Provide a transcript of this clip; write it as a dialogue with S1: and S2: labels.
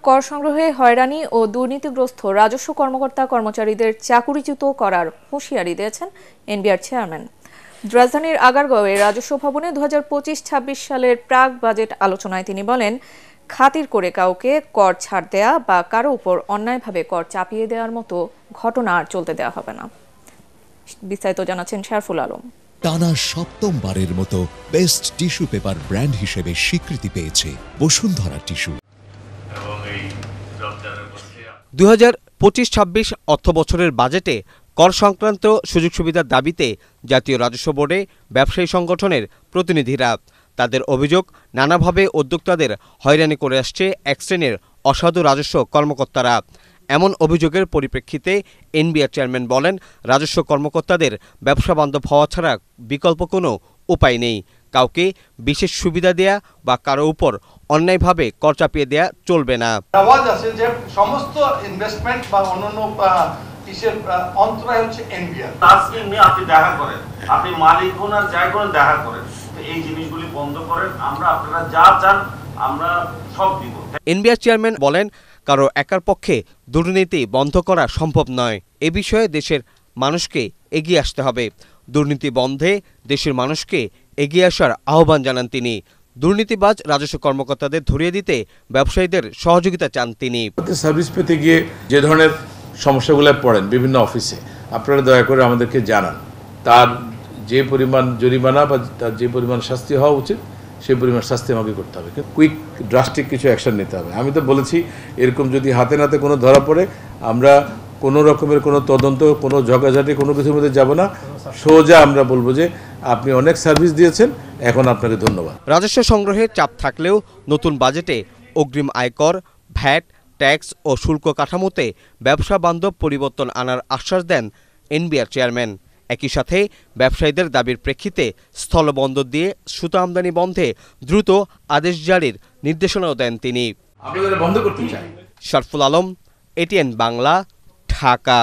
S1: কর সংগ্রহে হয়রানি ও দুর্নীতিগ্রস্ত রাজস্ব কর্মকর্তা কর্মচারীদের চাকুরিচ্যুত করার হুঁশিয়ারি দিয়েছেন এনবিআর চেয়ারম্যান। রাজধানীর আগারগাঁওয়ে রাজস্ব ভবনে 2025-26 সালের প্রাক বাজেট আলোচনায় তিনি বলেন, খাতির করে কাউকে কর ছাড় দেয়া বা কারো উপর অন্যায়ভাবে কর চাপিয়ে দেওয়ার মতো ঘটনা আর চলতে দেওয়া হবে না। বিস্তারিত জানাচ্ছেন শারফুল আলম।
S2: টানা সপ্তমবারের মতো বেস্ট টিস্যু পেপার ব্র্যান্ড হিসেবে স্বীকৃতি পেয়েছে বসুন্ধরা টিস্যু।
S3: 2025-26 অর্থবছরের বাজেটে কর সংক্রান্ত সুযোগ সুবিধার দাবিতে জাতীয় রাজস্ব বোর্ডে ব্যবসায়ী সংগঠনের প্রতিনিধিরা তাদের অভিযোগ, নানাভাবে উদ্যোক্তাদের হয়রানি করে আসছে এক শ্রেণীর অসাধু রাজস্ব কর্মকর্তারা। এমন অভিযোগের পরিপ্রেক্ষিতে এনবিআর চেয়ারম্যান বলেন, রাজস্ব কর্মকর্তাদের ব্যবসা বান্ধব হওয়া ছাড়া বিকল্প কোনো উপায় নেই। কাউকে বিশেষ সুবিধা দেয়া বা কারো উপর অন্যায়ভাবে কর চাপিয়ে দেয়া চলবে না।
S4: আওয়াজ আছে যে সমস্ত ইনভেস্টমেন্ট বা অন্যান্য অন্তরায় হচ্ছে এনবিআর।
S5: টাস্কিং নিয়ে আপনি দেখা করেন, আপনি মালিক হন আর যাই করেন দেখা করেন, এই জিনিসগুলি বন্ধ করেন। আমরা আপনারা যা চান আমরা সব দিব।
S3: এনবিআর চেয়ারম্যান বলেন, কারো একার পক্ষে দুর্নীতি বন্ধ করা সম্ভব নয়। এ বিষয়ে দেশের মানুষকে এগিয়ে আসতে হবে। দুর্নীতি বন্ধে দেশের মানুষকে এগিয়ে আসার আহ্বান জানান তিনি। দুর্নীতিবাজ রাজস্ব কর্মকর্তাদের ধরিয়ে দিতে ব্যবসায়ীদের সহযোগিতা চান তিনি।
S6: সার্ভিস পেতে গিয়ে যে ধরনের সমস্যাগুলো পড়েন বিভিন্ন অফিসে, আপনারা দয়া করে আমাদেরকে জানান। তার যে পরিমাণ জরিমানা বা তার যে পরিমাণ শাস্তি হওয়া উচিত সেই পরিমাণ শাস্তি আমাকে করতে হবে। কুইক ড্রাস্টিক কিছু অ্যাকশন নিতে হবে। আমি তো বলেছি, এরকম যদি হাতে নাতে কোনো ধরা পড়ে আমরা কোনো রকমের কোনো তদন্ত, কোনো ঝগড়াঝাটি, কোনো কিছুর মধ্যে যাব না। সোজা আমরা বলবো যে আপনি অনেক সার্ভিস দিয়েছেন, এখন আপনাকে ধন্যবাদ।
S3: রাজস্ব সংগ্রহে চাপ থাকলেও নতুন বাজেটে অগ্রিম আয়কর, ভ্যাট, ট্যাক্স ও শুল্ক কাঠামোতে ব্যবসা বান্ধব পরিবর্তন আনার আশ্বাস দেন এনবিআর চেয়ারম্যান। একই সাথে ব্যবসায়ীদের দাবির প্রেক্ষিতে স্থলবন্দর দিয়ে সুতা আমদানি বন্ধে দ্রুত আদেশ জারির নির্দেশনাও দেন তিনি।
S6: বন্ধ করতে চাই।
S3: শারফুল আলম, এটিএন বাংলা, ঢাকা।